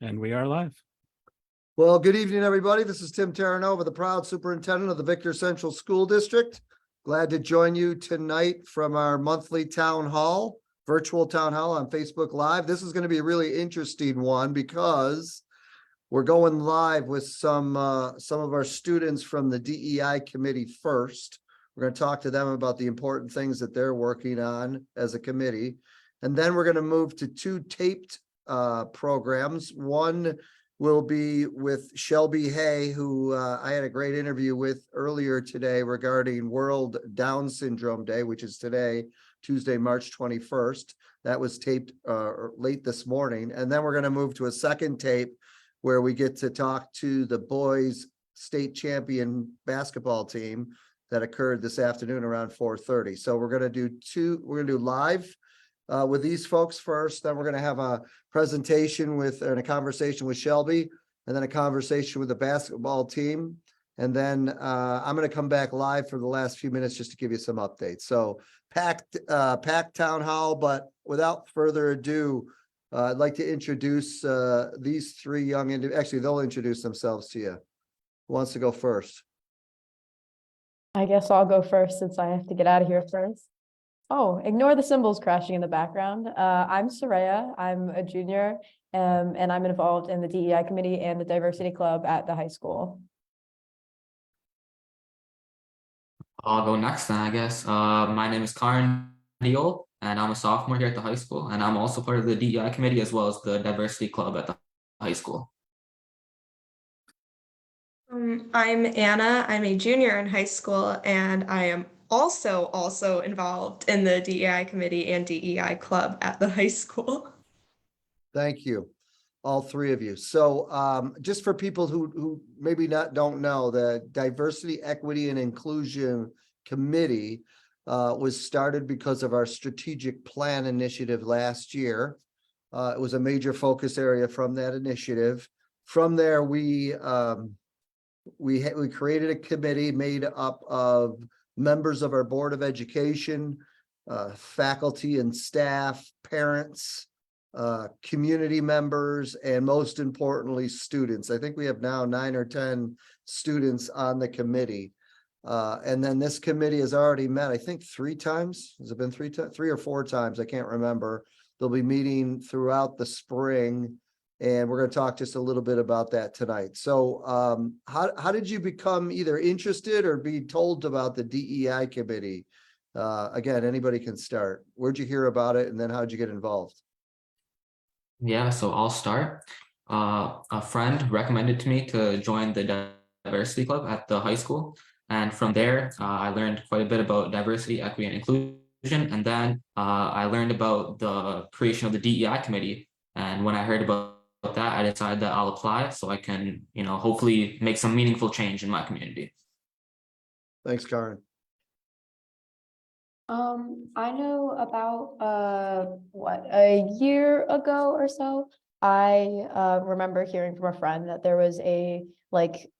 And we are live. Well, good evening, everybody. This is Tim Terranova, the proud superintendent of the Victor Central School District. Glad to join you tonight from our monthly town hall, virtual town hall on Facebook Live. This is going to be a really interesting one because we're going live with some of our students from the DEI committee first. We're going to talk to them about the important things that they're working on as a committee. And then we're going to move to two taped programs. One will be with Shelby Hay, who I had a great interview with earlier today regarding World Down Syndrome Day, which is today, Tuesday, March 21st. That was taped late this morning. And then we're going to move to a second tape where we get to talk to the boys state champion basketball team that occurred this afternoon around 4:30. So we're going to do live with these folks first, then we're going to have a presentation and a conversation with Shelby, and then a conversation with the basketball team. And then I'm going to come back live for the last few minutes just to give you some updates. So packed town hall, but without further ado, I'd like to introduce these three young individuals. Actually, they'll introduce themselves to you. Who wants to go first? I guess I'll go first since I have to get out of here first. Oh, ignore the cymbals crashing in the background. I'm Soraya. I'm a junior, and I'm involved in the DEI committee and the diversity club at the high school. I'll go next then, I guess. My name is Karan Deol, and I'm a sophomore here at the high school, and I'm also part of the DEI committee as well as the diversity club at the high school. I'm Anna. I'm a junior in high school, and I am also involved in the DEI committee and DEI club at the high school. Thank you, all three of you. So just for people who maybe don't know, the Diversity, Equity, and Inclusion Committee was started because of our strategic plan initiative last year. It was a major focus area from that initiative. From there, we created a committee made up of members of our Board of Education, faculty and staff, parents, community members, and most importantly, students. I think we have now 9 or 10 students on the committee. And then this committee has already met, I think 3 times. Has it been 3 or 4 times? I can't remember. They'll be meeting throughout the spring. And we're going to talk just a little bit about that tonight. So how did you become either interested or be told about the DEI committee? Again, anybody can start. Where'd you hear about it? And then how'd you get involved? Yeah, so I'll start. A friend recommended to me to join the diversity club at the high school. And from there, I learned quite a bit about diversity, equity, and inclusion. And then I learned about the creation of the DEI committee. And when I heard about that, I decided that I'll apply so I can, hopefully make some meaningful change in my community. Thanks, Karen. I know about a year ago or so, I remember hearing from a friend that there was a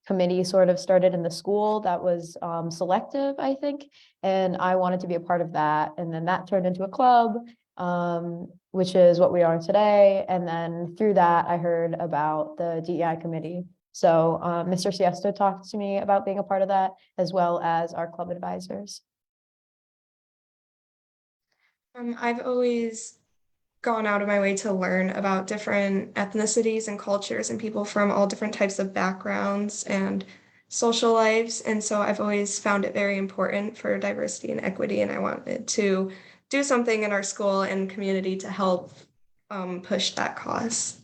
committee sort of started in the school that was selective, I think, and I wanted to be a part of that. And then that turned into a club, which is what we are today. And then through that, I heard about the DEI committee. So Mr. Siesto talked to me about being a part of that, as well as our club advisors. I've always gone out of my way to learn about different ethnicities and cultures and people from all different types of backgrounds and social lives. And so I've always found it very important for diversity and equity. And I wanted to do something in our school and community to help push that cause.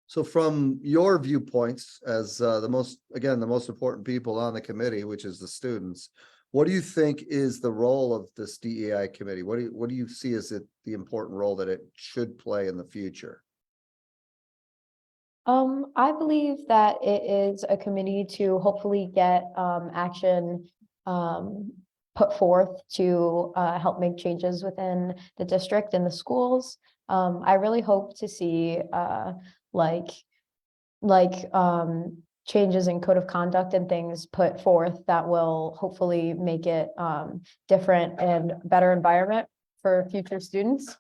So from your viewpoints as the most important people on the committee, which is the students, what do you think is the role of this DEI committee? What do you see as the important role that it should play in the future? I believe that it is a committee to hopefully get action put forth to help make changes within the district and the schools. I really hope to see changes in code of conduct and things put forth that will hopefully make it different and better environment for future students.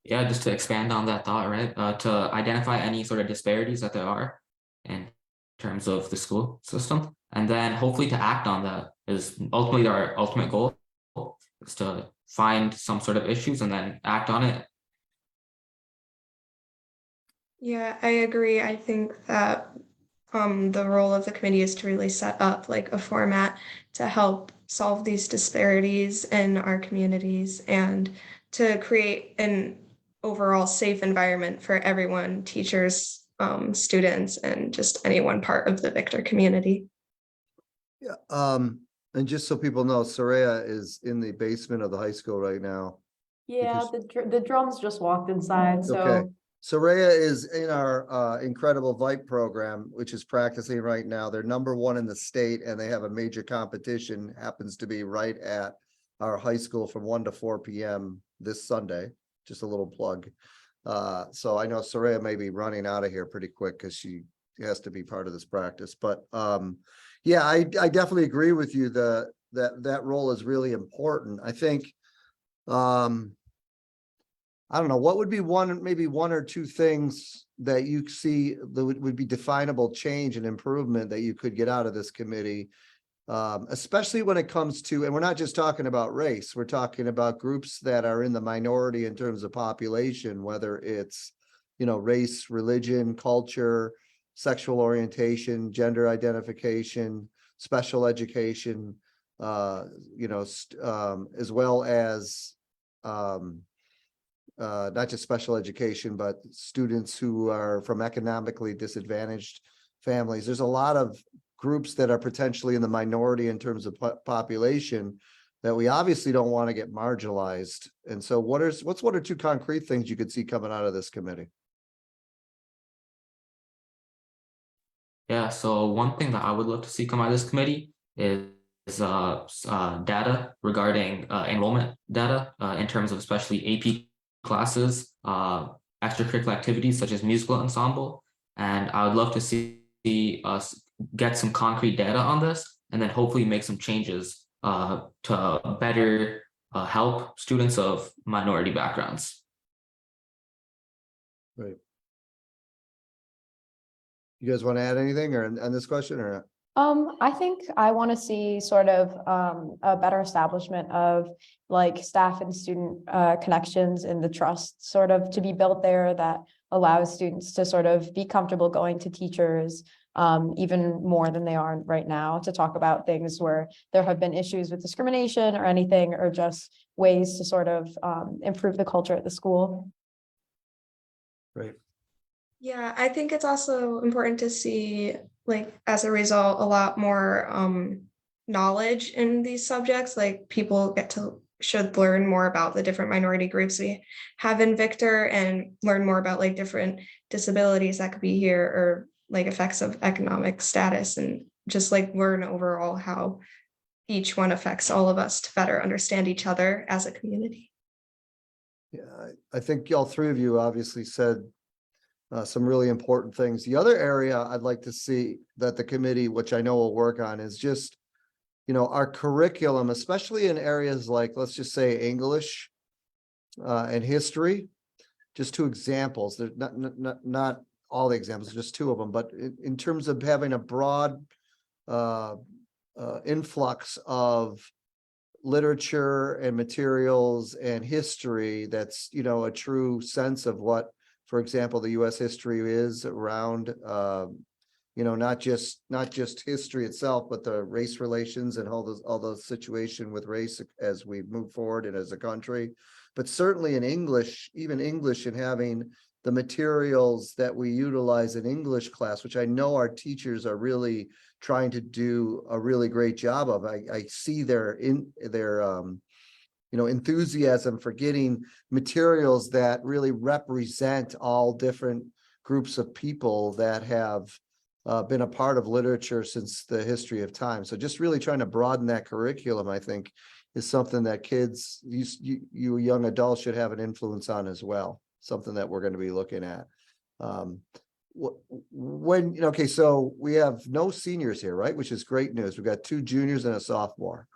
Yeah, just to expand on that thought, right? To identify any sort of disparities that there are in terms of the school system, and then hopefully to act on that is ultimately our ultimate goal is to find some sort of issues and then act on it. Yeah, I agree. I think that the role of the committee is to really set up like a format to help solve these disparities in our communities and to create an overall safe environment for everyone, teachers, students, and just anyone part of the Victor community. Yeah, and just so people know, Soraya is in the basement of the high school right now. Yeah, Because- the drums just walked inside, Okay, so Soraya is in our incredible VIPE program, which is practicing right now. They're #1 in the state and they have a major competition, happens to be right at our high school from 1 to 4 p.m. this Sunday. Just a little plug. So I know Soraya may be running out of here pretty quick because she has to be part of this practice, but yeah, I definitely agree with you. That role is really important. I think I don't know, what would be maybe one or two things that you see that would be definable change and improvement that you could get out of this committee? Especially when it comes to, and we're not just talking about race, we're talking about groups that are in the minority in terms of population, whether it's, race, religion, culture, sexual orientation, gender identification, special education, as well as, not just special education, but students who are from economically disadvantaged families. There's a lot of groups that are potentially in the minority in terms of population that we obviously don't want to get marginalized. And so what's one or two concrete things you could see coming out of this committee? Yeah, so one thing that I would love to see come out of this committee is data regarding enrollment data in terms of especially AP classes, extracurricular activities such as musical ensemble. And I would love to see us get some concrete data on this and then hopefully make some changes to better help students of minority backgrounds. Right. You guys want to add anything or on this question or not? I think I want to see sort of a better establishment of like staff and student connections and the trust sort of to be built there that allows students to sort of be comfortable going to teachers even more than they are right now to talk about things where there have been issues with discrimination or anything, or just ways to sort of improve the culture at the school. Right. Yeah, I think it's also important to see, like, as a result, a lot more knowledge in these subjects. Like, people should learn more about the different minority groups we have in Victor and learn more about like different disabilities that could be here or like effects of economic status, and just like learn overall how each one affects all of us to better understand each other as a community. Yeah, I think all three of you obviously said some really important things. The other area I'd like to see that the committee, which I know will work on, is just, our curriculum, especially in areas like, let's just say English and history. Just two examples. There's not all the examples, just two of them, but in terms of having a broad influx of literature and materials and history that's, a true sense of what, for example, the US history is around, not just history itself, but the race relations and all the situation with race as we move forward and as a country. But certainly in English, even English, and having the materials that we utilize in English class, which I know our teachers are really trying to do a really great job of. I see their enthusiasm for getting materials that really represent all different groups of people that have been a part of literature since the history of time. So just really trying to broaden that curriculum, I think, is something that kids, you young adults should have an influence on as well. Something that we're going to be looking at. Okay, so we have no seniors here, right? Which is great news. We've got 2 juniors and a sophomore.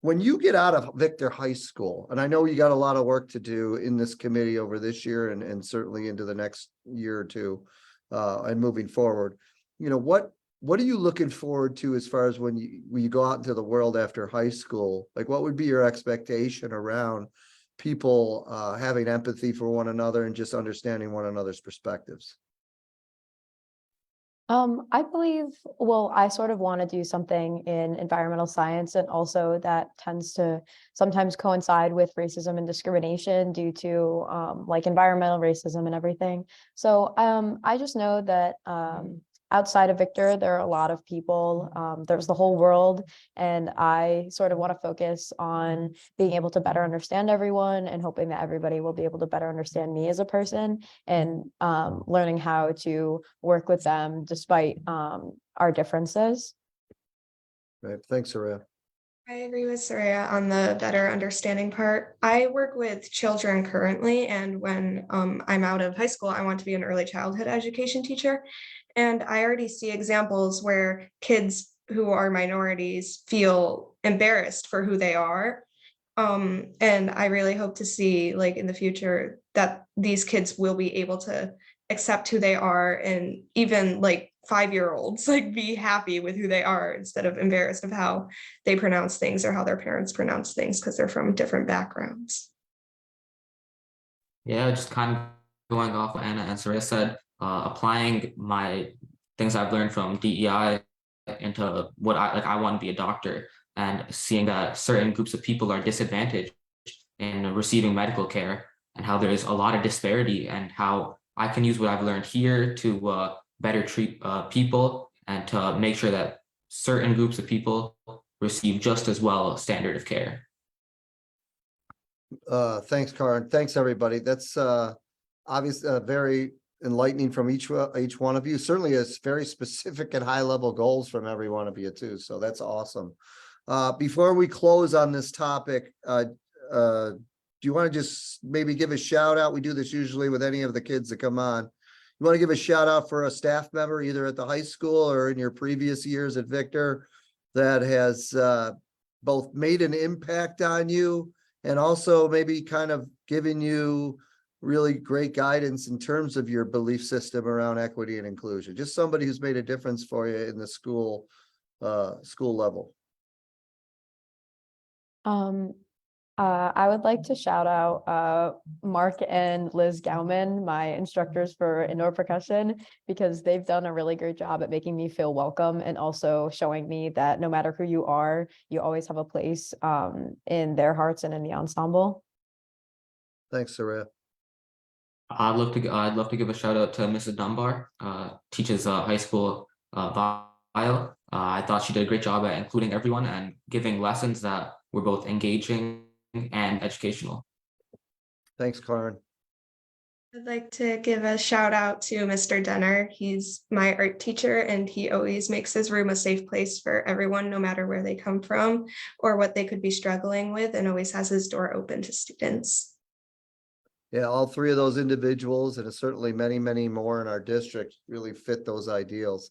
when you get out of Victor High School, and I know you got a lot of work to do in this committee over this year and certainly into the next year or two, and moving forward, you know, what are you looking forward to as far as when you go out into the world after high school? Like, what would be your expectation around people having empathy for one another and just understanding one another's perspectives? I believe, well, I sort of want to do something in environmental science, and also that tends to sometimes coincide with racism and discrimination due to like environmental racism and everything. So I just know that outside of Victor, there are a lot of people, there's the whole world, and I sort of want to focus on being able to better understand everyone and hoping that everybody will be able to better understand me as a person, and learning how to work with them despite our differences. Right. Thanks, Sarah. I agree with Soraya on the better understanding part. I work with children currently, and when I'm out of high school, I want to be an early childhood education teacher. And I already see examples where kids who are minorities feel embarrassed for who they are. And I really hope to see, like, in the future that these kids will be able to accept who they are, and even like 5-year-olds like be happy with who they are instead of embarrassed of how they pronounce things or how their parents pronounce things because they're from different backgrounds. Yeah, just kind of going off what Anna and Sarah said, applying my things I've learned from DEI into what I want to be a doctor, and seeing that certain groups of people are disadvantaged in receiving medical care, and how there's a lot of disparity, and how I can use what I've learned here to better treat people, and to make sure that certain groups of people receive just as well a standard of care. Thanks, Karin. Thanks, everybody. That's obviously very enlightening from each one of you. Certainly is very specific and high level goals from every one of you too. So that's awesome. Before we close on this topic, do you want to just maybe give a shout out? We do this usually with any of the kids that come on. You want to give a shout out for a staff member, either at the high school or in your previous years at Victor, that has both made an impact on you and also maybe kind of giving you really great guidance in terms of your belief system around equity and inclusion? Just somebody who's made a difference for you in the school level. I would like to shout out Mark and Liz Gauman, my instructors for indoor percussion, because they've done a really great job at making me feel welcome, and also showing me that no matter who you are, you always have a place in their hearts and in the ensemble. Thanks, Sarah. I'd love to give a shout out to Mrs. Dunbar, teaches high school bio. I thought she did a great job at including everyone and giving lessons that were both engaging and educational. Thanks, Karin. I'd like to give a shout out to Mr. Denner. He's my art teacher, and he always makes his room a safe place for everyone, no matter where they come from or what they could be struggling with, and always has his door open to students. Yeah, all three of those individuals, and certainly many, many more in our district, really fit those ideals.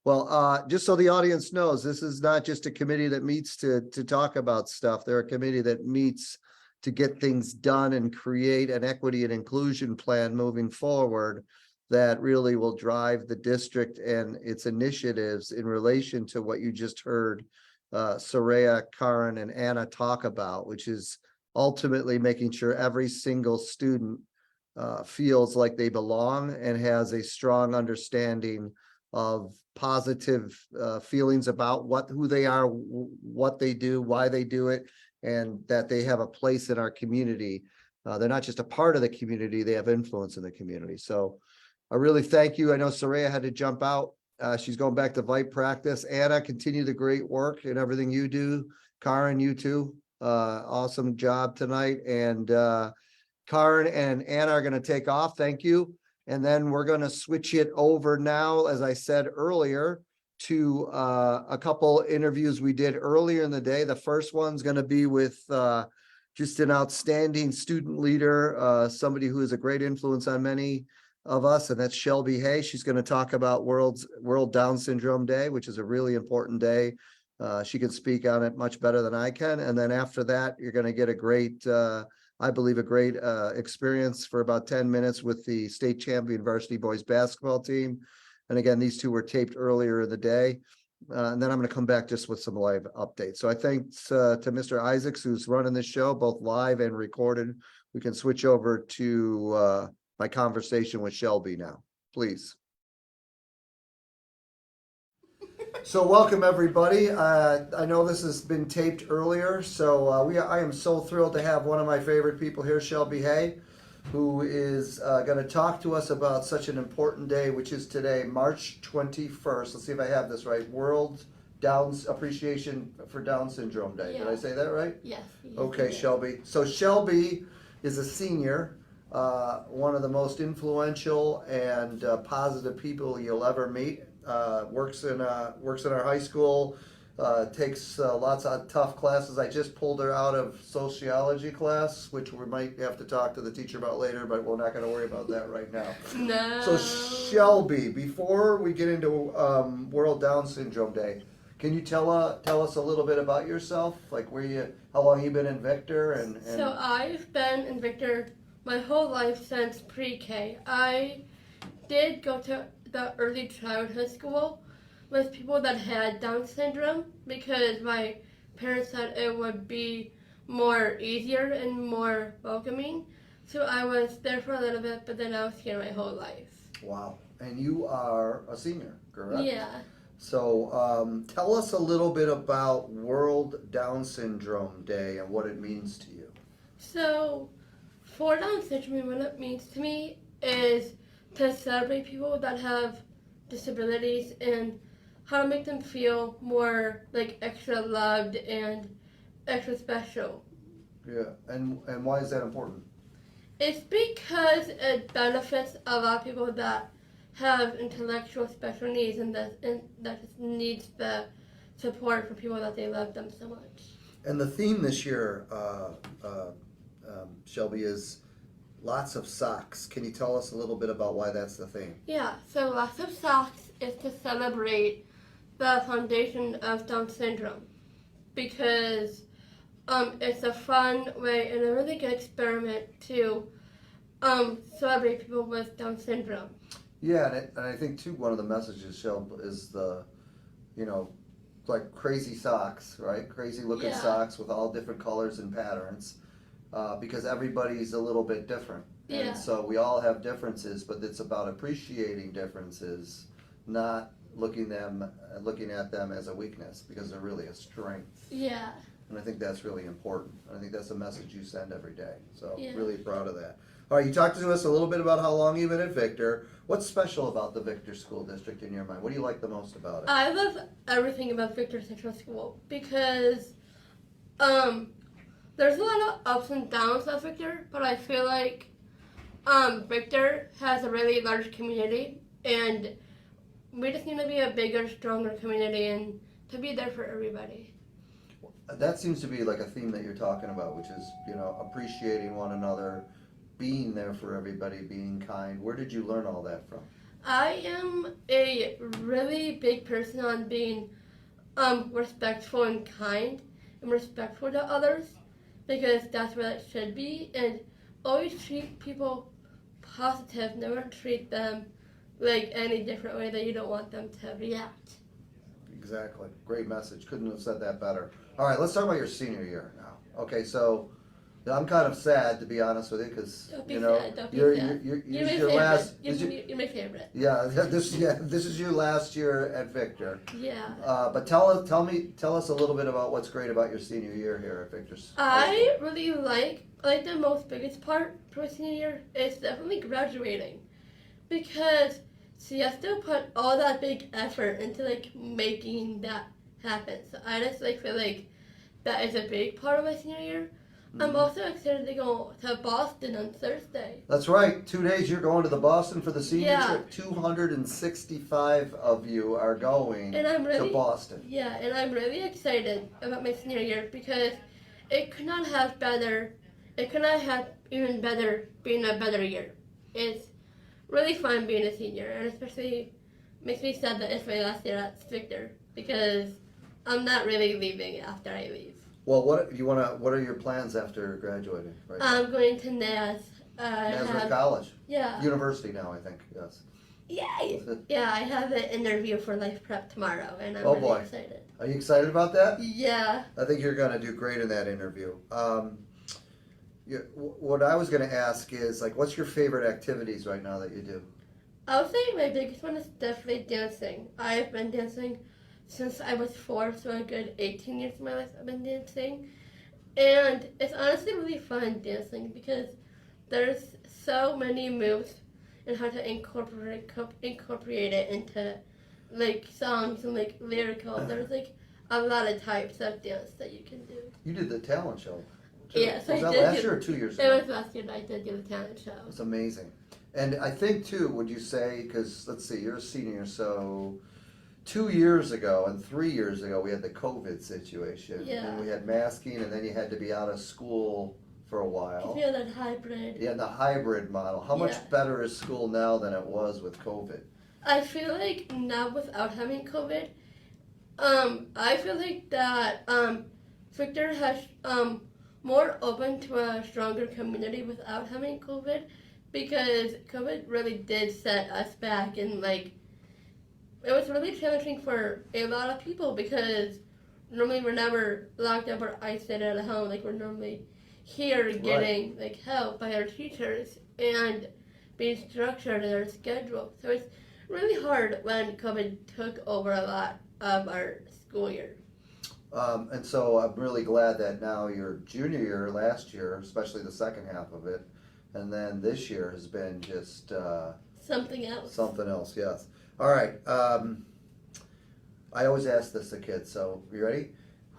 Well, just so the audience knows, this is not just a committee that meets to talk about stuff. They're a committee that meets to get things done and create an equity and inclusion plan moving forward that really will drive the district and its initiatives in relation to what you just heard Soraya, Karin, and Anna talk about, which is ultimately making sure every single student feels like they belong and has a strong understanding of positive feelings about who they are, what they do, why they do it, and that they have a place in our community. They're not just a part of the community, they have influence in the community. So I really thank you. I know Soraya had to jump out. She's going back to VIPE practice. Anna, continue the great work and everything you do. Karin, you too. Awesome job tonight. And Karin and Anna are going to take off. Thank you. And then we're going to switch it over now, as I said earlier, to a couple interviews we did earlier in the day. The first one's going to be with just an outstanding student leader, somebody who is a great influence on many of us, and that's Shelby Hay. She's going to talk about World Down Syndrome Day, which is a really important day She can speak on it much better than I can. And then after that, you're going to get a great, I believe, a great experience for about 10 minutes with the state champion varsity boys basketball team. And again, these two were taped earlier in the day. And then I'm going to come back just with some live updates. So I thanks to Mr. Isaacs, who's running this show, both live and recorded. We can switch over to my conversation with Shelby now, please. So welcome, everybody. I know this has been taped earlier, so I am so thrilled to have one of my favorite people here, Shelby Hay, who is going to talk to us about such an important day, which is today, March 21st. Let's see if I have this right. World Appreciation for Down Syndrome Day. Did I say that right? Yes. Okay, Shelby. So Shelby is a senior, one of the most influential and positive people you'll ever meet. Works in our high school, takes lots of tough classes. I just pulled her out of sociology class, which we might have to talk to the teacher about later, but we're not going to worry about that right now. No. So Shelby, before we get into World Down Syndrome Day, can you tell us a little bit about yourself? Like how long you been in Victor and So I've been in Victor my whole life since pre-K. I did go to the early childhood school with people that had Down syndrome because my parents said it would be more easier and more welcoming. So I was there for a little bit, but then I was here my whole life. Wow. And you are a senior, correct? Yeah. So tell us a little bit about World Down Syndrome Day and what it means to you. So for Down syndrome, what it means to me is to celebrate people that have disabilities and how to make them feel more like extra loved and extra special. Yeah, and why is that important? It's because it benefits a lot of people that have intellectual special needs and that just needs the support for people that they love them so much. And the theme this year, Shelby, is lots of socks. Can you tell us a little bit about why that's the theme? Yeah, so Lots of Socks is to celebrate the foundation of Down syndrome because it's a fun way and a really good experiment to celebrate people with Down syndrome. Yeah, and I think too one of the messages, Shelby, is like crazy socks, right? Crazy looking Yeah. socks with all different colors and patterns, because everybody's a little bit different. Yeah. And so we all have differences, but it's about appreciating differences, not looking at them as a weakness, because they're really a strength. Yeah. And I think that's really important. I think that's a message you send every day. So Yeah. really proud of that. All right, you talked to us a little bit about how long you've been at Victor. What's special about the Victor School District in your mind? What do you like the most about it? I love everything about Victor Central School because there's a lot of ups and downs at Victor, but I feel like Victor has a really large community and we just need to be a bigger, stronger community and to be there for everybody. That seems to be like a theme that you're talking about, which is, appreciating one another, being there for everybody, being kind. Where did you learn all that from? I am a really big person on being respectful and kind and respectful to others because that's what it should be, and always treat people positive, never treat them like any different way that you don't want them to react. Exactly. Great message. Couldn't have said that better. All right, let's talk about your senior year now. Okay, so I'm kind of sad, to be honest with you, because Don't be sad, don't be sad. You're my your favorite. last. You're my favorite. This is your last year at Victor. Yeah. But tell us a little bit about what's great about your senior year here at Victor's. I really like the most biggest part for my senior year is definitely graduating because so you have to put all that big effort into making that happen. So I just feel like that is a big part of my senior year. I'm also excited to go to Boston on Thursday. That's right. 2 days you're going to the Boston for the senior Yeah. trip. 265 of you are going And I'm really to Boston. Yeah, and I'm really excited about my senior year because it could not have even better being a better year. It's really fun being a senior, and especially makes me sad that it's my last year at Victor because I'm not really leaving after I leave. Well, what are your plans after graduating? Right now? I'm going to NAS. Nazareth College, Yeah. university now, I think, yes. Yay! Yeah, I have an interview for Life Prep tomorrow, and I'm Oh, really boy. excited. Are you excited about that? Yeah. I think you're gonna do great in that interview. What I was gonna ask is, like, what's your favorite activities right now that you do? I would say my biggest one is definitely dancing. I've been dancing since I was 4, so a good 18 years of my life I've been dancing. And it's honestly really fun dancing because there's so many moves and how to incorporate it into like songs and like lyrical. There's like a lot of types of dance that you can do. You did the talent show. too. Yes, Was I that did last do- year or 2 years It ago? was last year that I did do the talent show. It's amazing. And I think too, would you say, because let's see, you're a senior, so 2 years ago and 3 years ago, we had the COVID situation. Yeah. And we had masking and then you had to be out of school for a Because while. we had that hybrid. Yeah, the hybrid model. How much Yeah. better is school now than it was with COVID? I feel like now without having COVID, I feel like that Victor has more open to a stronger community without having COVID, because COVID really did set us back, and like it was really challenging for a lot of people because normally we're never locked up or isolated at home. Like we're normally here getting like help by our teachers and being structured in our schedule. So it's really hard when COVID took over a lot of our school year. And so I'm really glad that now your junior year last year, especially the second half of it, and then this year has been just Something else. something else, yes. All right. I always ask this to kids, so you ready?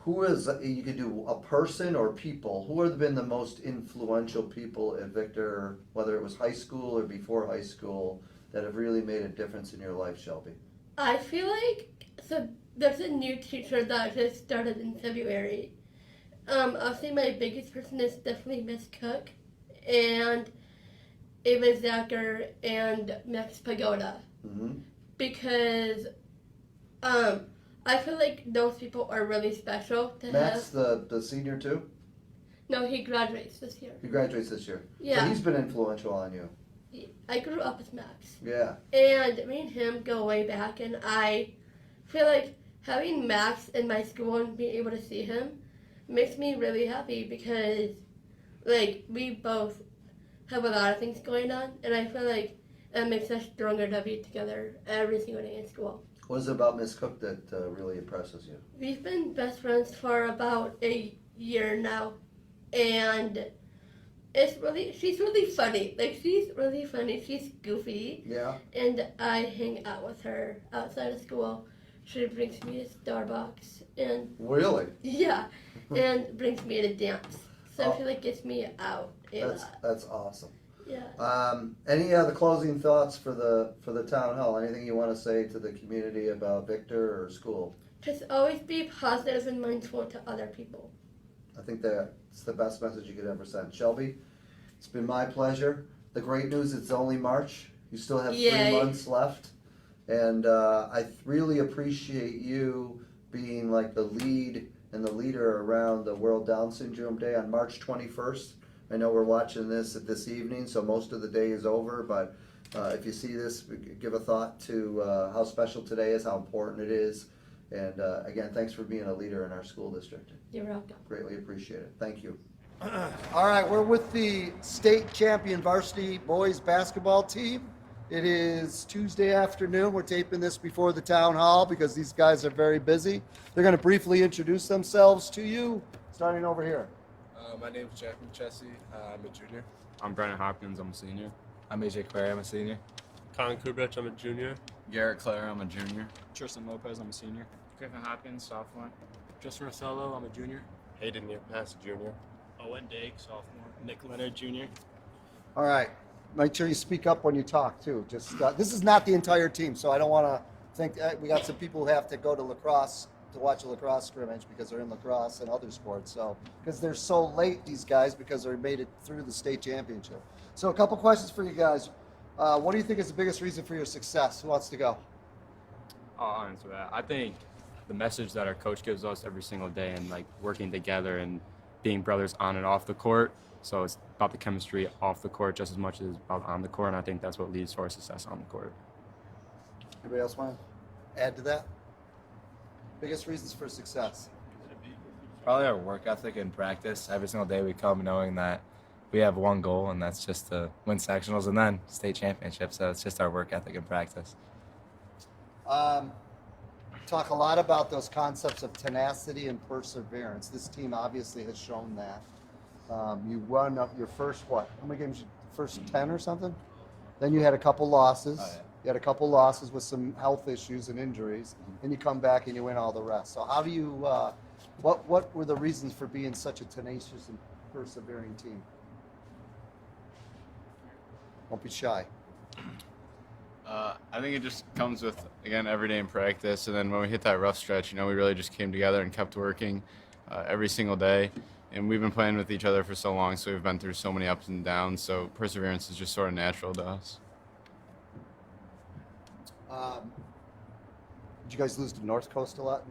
Who is, you could do a person or people, who have been the most influential people at Victor, whether it was high school or before high school, that have really made a difference in your life, Shelby? I feel like so there's a new teacher that just started in February. I'll say my biggest person is definitely Miss Cook and Ava Zacher and Max Pagoda, Mm-hmm. because I feel like those people are really special to Max, have. the senior too? No, he graduates this year. He graduates this year. So Yeah, he's been influential on you. I grew up with Max. Yeah. And me and him go way back, and I feel like having Max in my school and being able to see him makes me really happy because, like, we both have a lot of things going on, and I feel like it makes us stronger to be together every single day in school. What is it about Miss Cook that really impresses you? We've been best friends for about a year now, and she's really funny. Like, she's really funny. She's goofy. Yeah. And I hang out with her outside of school. She brings me to Starbucks and Really? yeah, and brings me to dance. So Oh. she like gets me out a lot. That's awesome. Yeah. Any other closing thoughts for the town hall? Anything you want to say to the community about Victor or school? Just always be positive and mindful to other people. I think that's the best message you could ever send. Shelby, it's been my pleasure. The great news, it's only March. You still have 3 Yay. months left. And I really appreciate you being like the lead and the leader around the World Down Syndrome Day on March 21st. I know we're watching this at this evening, so most of the day is over, but if you see this, give a thought to how special today is, how important it is. And again, thanks for being a leader in our school district. You're welcome. Greatly appreciate it. Thank you. All right, we're with the state champion varsity boys basketball team. It is Tuesday afternoon. We're taping this before the town hall because these guys are very busy. They're going to briefly introduce themselves to you, starting over here. My name is Jack McChessie. I'm a junior. I'm Brennan Hopkins, I'm a senior. I'm AJ Clary. I'm a senior. Colin Kubrich, I'm a junior. Garrett Clare, I'm a junior. Tristan Lopez, I'm a senior. Griffin Hopkins, sophomore. Justin Rossello, I'm a junior. Hayden Nearpass, junior. Owen Dake, sophomore. Nick Leonard, junior. All right. Make sure you speak up when you talk, too. Just this is not the entire team, so I don't want to think we got some people who have to go to lacrosse to watch a lacrosse scrimmage because they're in lacrosse and other sports. So because they're so late, these guys, because they made it through the state championship. So a couple questions for you guys. What do you think is the biggest reason for your success? Who wants to go? I'll answer that. I think the message that our coach gives us every single day, and like working together and being brothers on and off the court. So it's about the chemistry off the court just as much as about on the court, and I think that's what leads to our success on the court. Anybody else want to add to that? Biggest reasons for success? Probably our work ethic and practice. Every single day we come knowing that we have one goal, and that's just to win sectionals and then state championships. So it's just our work ethic and practice. Talk a lot about those concepts of tenacity and perseverance. This team obviously has shown that. You won up your first what? How many games? First 10 or something? Then you had a couple losses. Oh, yeah. You had a couple losses with some health issues and injuries, and you come back and you win all the rest. So how do you? What were the reasons for being such a tenacious and persevering team? Don't be shy. I think it just comes with, again, every day in practice. And then when we hit that rough stretch, we really just came together and kept working every single day. And we've been playing with each other for so long, so we've been through so many ups and downs. So perseverance is just sort of natural to us. Did you guys lose to North Coast a lot?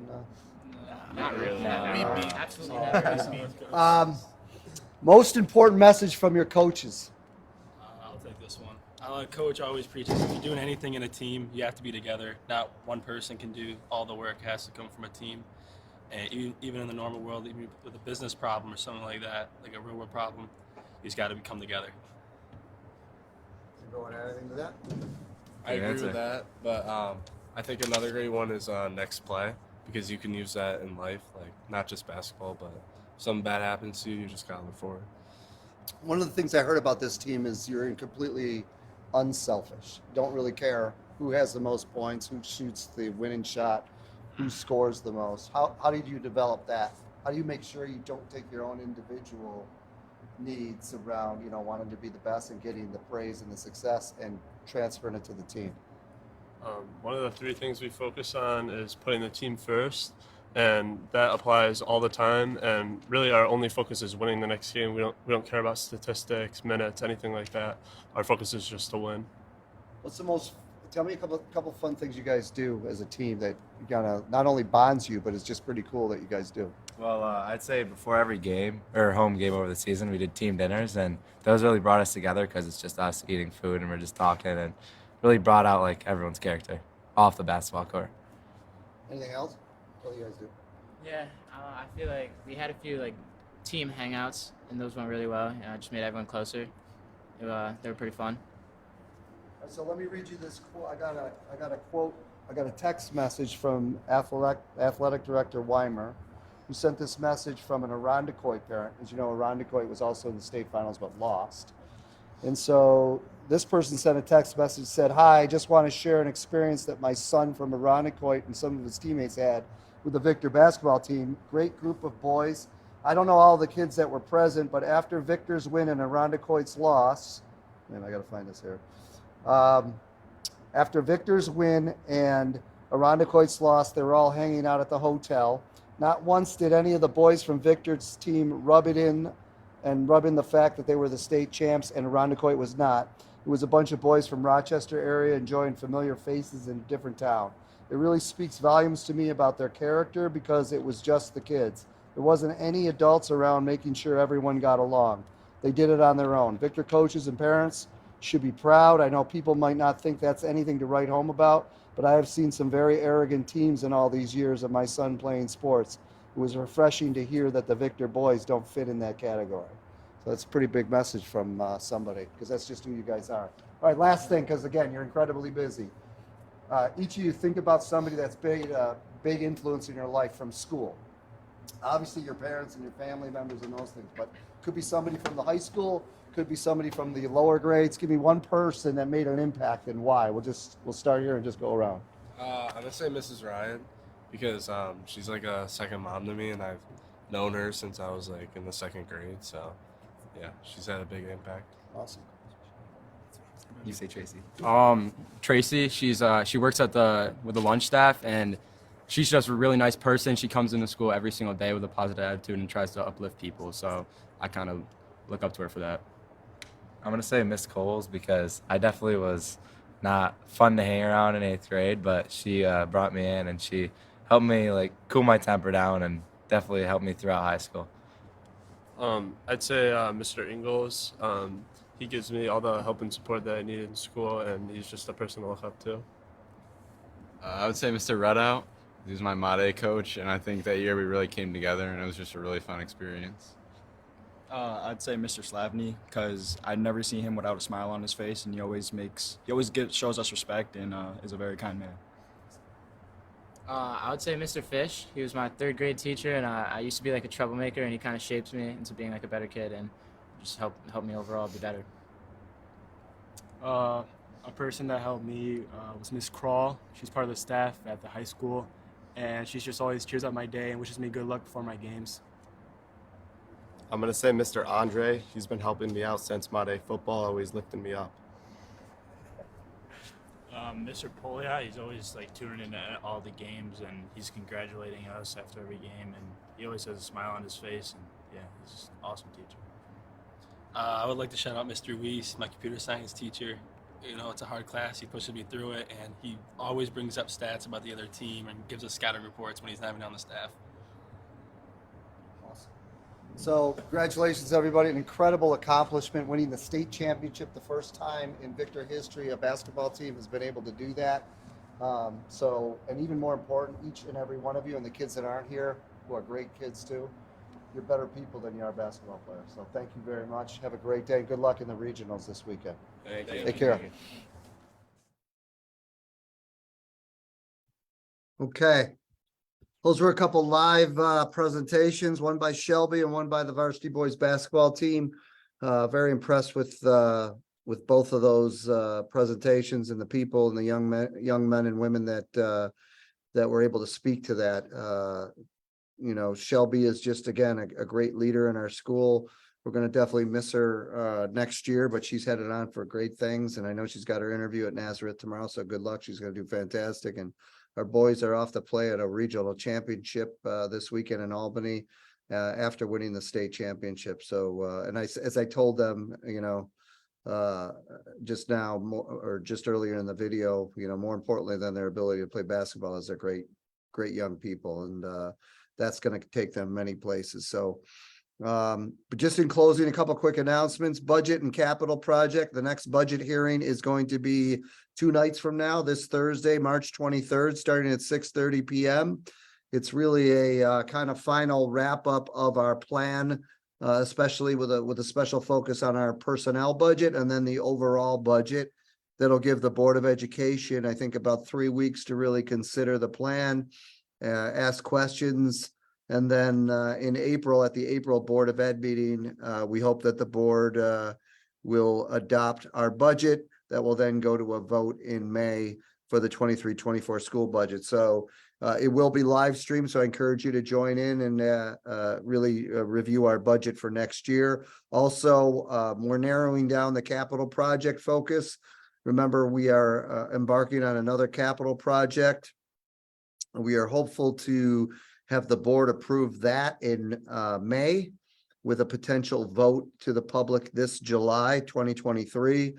Not really. Absolutely never. Most important message from your coaches. I'll take this one. Coach always preaches if you're doing anything in a team, you have to be together. Not one person can do all the work. It has to come from a team. And even in the normal world, even with a business problem or something like that, like a real world problem, you just got to come together. You want to add anything to that? I agree with that, but I think another great one is next play, because you can use that in life, like not just basketball, but if something bad happens to you, you just gotta look forward. One of the things I heard about this team is you're completely unselfish. You don't really care who has the most points, who shoots the winning shot, who scores the most. How did you develop that? How do you make sure you don't take your own individual needs around, wanting to be the best and getting the praise and the success and transferring it to the team? One of the three things we focus on is putting the team first, and that applies all the time. And really, our only focus is winning the next game. We don't care about statistics, minutes, anything like that. Our focus is just to win. Tell me a couple fun things you guys do as a team that not only bonds you, but it's just pretty cool that you guys do. Well, I'd say before every game or home game over the season, we did team dinners, and those really brought us together because it's just us eating food and we're just talking, and really brought out like everyone's character off the basketball court. Anything else? What do you guys do? Yeah, I feel like we had a few team hangouts, and those went really well. Just made everyone closer. They were pretty fun. So let me read you this quote. I got a quote. I got a text message from athletic director Weimer, who sent this message from an Irondequoit parent. As you know, Irondequoit was also in the state finals but lost. And so this person sent a text message, said, "Hi, I just want to share an experience that my son from Irondequoit and some of his teammates had with the Victor basketball team. Great group of boys. I don't know all the kids that were present, but after Victor's win and Irondequoit's loss," man, I got to find this here. After Victor's win and Irondequoit's loss, they were all hanging out at the hotel. Not once did any of the boys from Victor's team rub in the fact that they were the state champs and Irondequoit was not. It was a bunch of boys from Rochester area enjoying familiar faces in a different town. It really speaks volumes to me about their character because it was just the kids. There wasn't any adults around making sure everyone got along. They did it on their own. Victor coaches and parents should be proud. I know people might not think that's anything to write home about, but I have seen some very arrogant teams in all these years of my son playing sports. It was refreshing to hear that the Victor boys don't fit in that category. So that's a pretty big message from somebody, because that's just who you guys are. All right, last thing, because again, you're incredibly busy. Each of you think about somebody that's big influence in your life from school. Obviously your parents and your family members and those things, but could be somebody from the high school, could be somebody from the lower grades. Give me one person that made an impact and why. We'll start here and just go around. I'm gonna say Mrs. Ryan, because she's like a second mom to me, and I've known her since I was like in the second grade. So yeah, she's had a big impact. Awesome. You say Tracy. Tracy, she works with the lunch staff, and she's just a really nice person. She comes into school every single day with a positive attitude and tries to uplift people. So I kind of look up to her for that. I'm going to say Miss Coles, because I definitely was not fun to hang around in 8th grade, but she brought me in and she helped me like cool my temper down and definitely helped me throughout high school. I'd say Mr. Ingalls. He gives me all the help and support that I need in school, and he's just a person to look up to. I would say Mr. Redout. He was my Made coach, and I think that year we really came together, and it was just a really fun experience. I'd say Mr. Slavny, because I'd never seen him without a smile on his face, and he always shows us respect and is a very kind man. I would say Mr. Fish. He was my third grade teacher, and I used to be like a troublemaker, and he kind of shaped me into being like a better kid and just helped me overall be better. A person that helped me was Miss Crawl. She's part of the staff at the high school, and she just always cheers up my day and wishes me good luck before my games. I'm going to say Mr. Andre. He's been helping me out since Made football, always lifting me up. Mr. Polia, he's always like tuning into all the games, and he's congratulating us after every game, and he always has a smile on his face, and yeah, he's just an awesome teacher. I would like to shout out Mr. Weiss, my computer science teacher. You know, it's a hard class. He pushes me through it, and he always brings up stats about the other team and gives us scouting reports when he's not even on the staff. So congratulations, everybody. An incredible accomplishment, winning the state championship the first time in Victor history. A basketball team has been able to do that. And even more important, each and every one of you and the kids that aren't here, who are great kids too, you're better people than you are basketball players. So thank you very much. Have a great day. Good luck in the regionals this weekend. Thank you. Take care. Okay. Those were a couple live presentations, one by Shelby and one by the varsity boys basketball team. Very impressed with both of those presentations and the people and the young men and women that were able to speak to that. You know, Shelby is just, again, a great leader in our school. We're going to definitely miss her next year, but she's headed on for great things. And I know she's got her interview at Nazareth tomorrow, so good luck. She's going to do fantastic. And our boys are off to play at a regional championship this weekend in Albany after winning the state championship. So, and as I told them, you know, just now or just earlier in the video, you know, more importantly than their ability to play basketball is they're great young people. And that's going to take them many places. So, but just in closing, a couple quick announcements. Budget and capital project. The next budget hearing is going to be 2 nights from now, this Thursday, March 23rd, starting at 6:30 p.m. It's really a kind of final wrap up of our plan, especially with a special focus on our personnel budget and then the overall budget. That'll give the Board of Education, I think, about 3 weeks to really consider the plan, ask questions. And then in April, at the April Board of Ed meeting, we hope that the board will adopt our budget that will then go to a vote in May for the 23-24 school budget. So it will be live streamed. So I encourage you to join in and really review our budget for next year. Also, we're narrowing down the capital project focus. Remember, we are embarking on another capital project. We are hopeful to have the board approve that in May with a potential vote to the public this July 2023.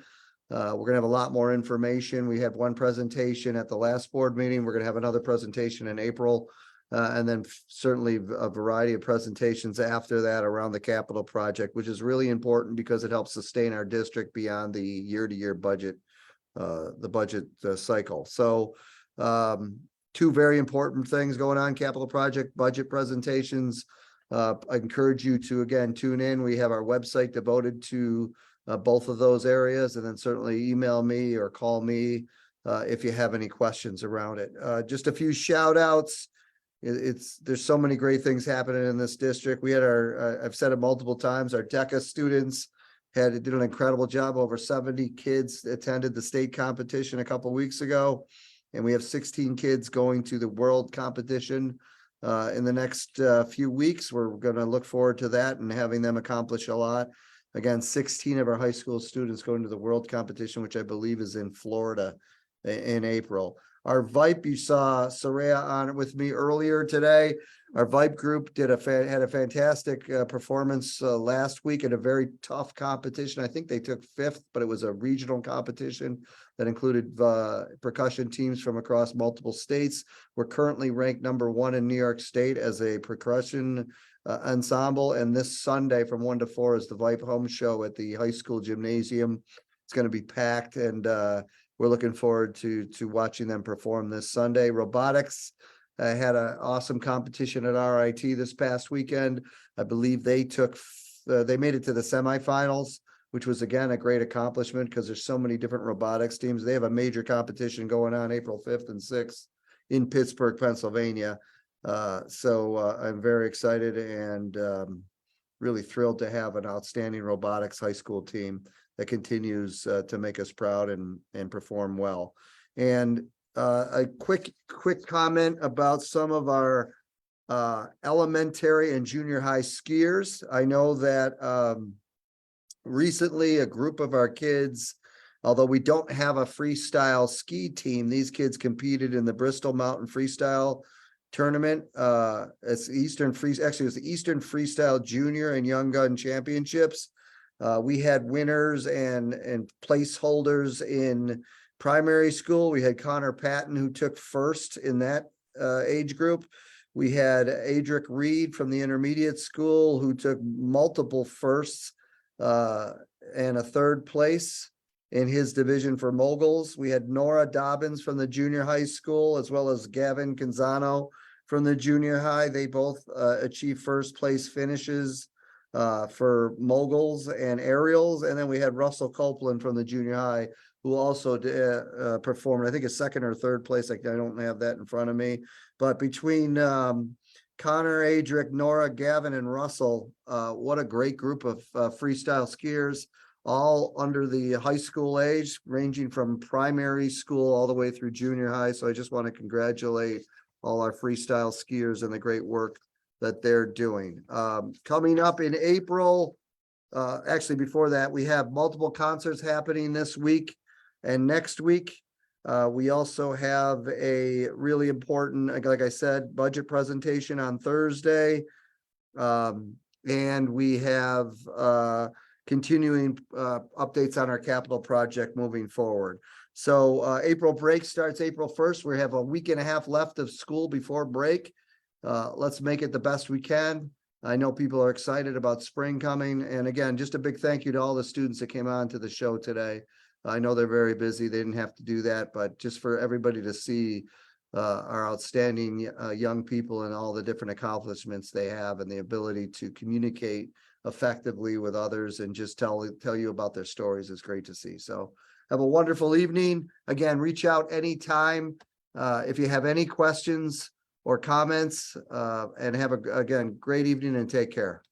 We're going to have a lot more information. We had one presentation at the last board meeting. We're going to have another presentation in April, and then certainly a variety of presentations after that around the capital project, which is really important because it helps sustain our district beyond the year-to-year budget, the budget cycle. So, 2 very important things going on: capital project, budget presentations. I encourage you to, again, tune in. We have our website devoted to both of those areas, and then certainly email me or call me if you have any questions around it. Just a few shout outs. There's so many great things happening in this district. We had I've said it multiple times, our DECA students did an incredible job. Over 70 kids attended the state competition a couple weeks ago. And we have 16 kids going to the world competition in the next few weeks. We're going to look forward to that and having them accomplish a lot. Again, 16 of our high school students going to the world competition, which I believe is in Florida in April. Our VIPE, you saw Soraya on it with me earlier today. Our VIPE group had a fantastic performance last week in a very tough competition. I think they took 5th, but it was a regional competition that included percussion teams from across multiple states. We're currently ranked number 1 in New York State as a percussion ensemble. And this Sunday from 1 to 4 is the VIPE home show at the high school gymnasium. It's going to be packed, and we're looking forward to watching them perform this Sunday. Robotics had an awesome competition at RIT this past weekend. I believe they made it to the semifinals, which was again a great accomplishment because there's so many different robotics teams. They have a major competition going on April 5th and 6th in Pittsburgh, Pennsylvania. So I'm very excited and really thrilled to have an outstanding robotics high school team that continues to make us proud and perform well. And a quick comment about some of our elementary and junior high skiers. I know that recently a group of our kids, although we don't have a freestyle ski team, these kids competed in the Bristol Mountain Freestyle Tournament. It's the Eastern Freestyle Junior and Young Gun Championships. We had winners and placeholders in primary school. We had Connor Patton, who took 1st in that age group. We had Adric Reed from the intermediate school, who took multiple 1sts and a 3rd place in his division for moguls. We had Nora Dobbins from the junior high school, as well as Gavin Canzano from the junior high. They both achieved 1st place finishes for moguls and aerials. And then we had Russell Copeland from the junior high, who also performed, I think, a 2nd or 3rd place. I don't have that in front of me. But between Connor, Adric, Nora, Gavin, and Russell, what a great group of freestyle skiers, all under the high school age, ranging from primary school all the way through junior high. So I just want to congratulate all our freestyle skiers and the great work that they're doing. Coming up in April, actually before that, we have multiple concerts happening this week and next week. We also have a really important, like I said, budget presentation on Thursday. And we have continuing updates on our capital project moving forward. So April break starts April 1st. We have a week and a half left of school before break. Let's make it the best we can. I know people are excited about spring coming. And again, just a big thank you to all the students that came on to the show today. I know they're very busy. They didn't have to do that, but just for everybody to see our outstanding young people and all the different accomplishments they have and the ability to communicate effectively with others and just tell you about their stories is great to see. So have a wonderful evening. Again, reach out anytime if you have any questions or comments, and have again, great evening and take care.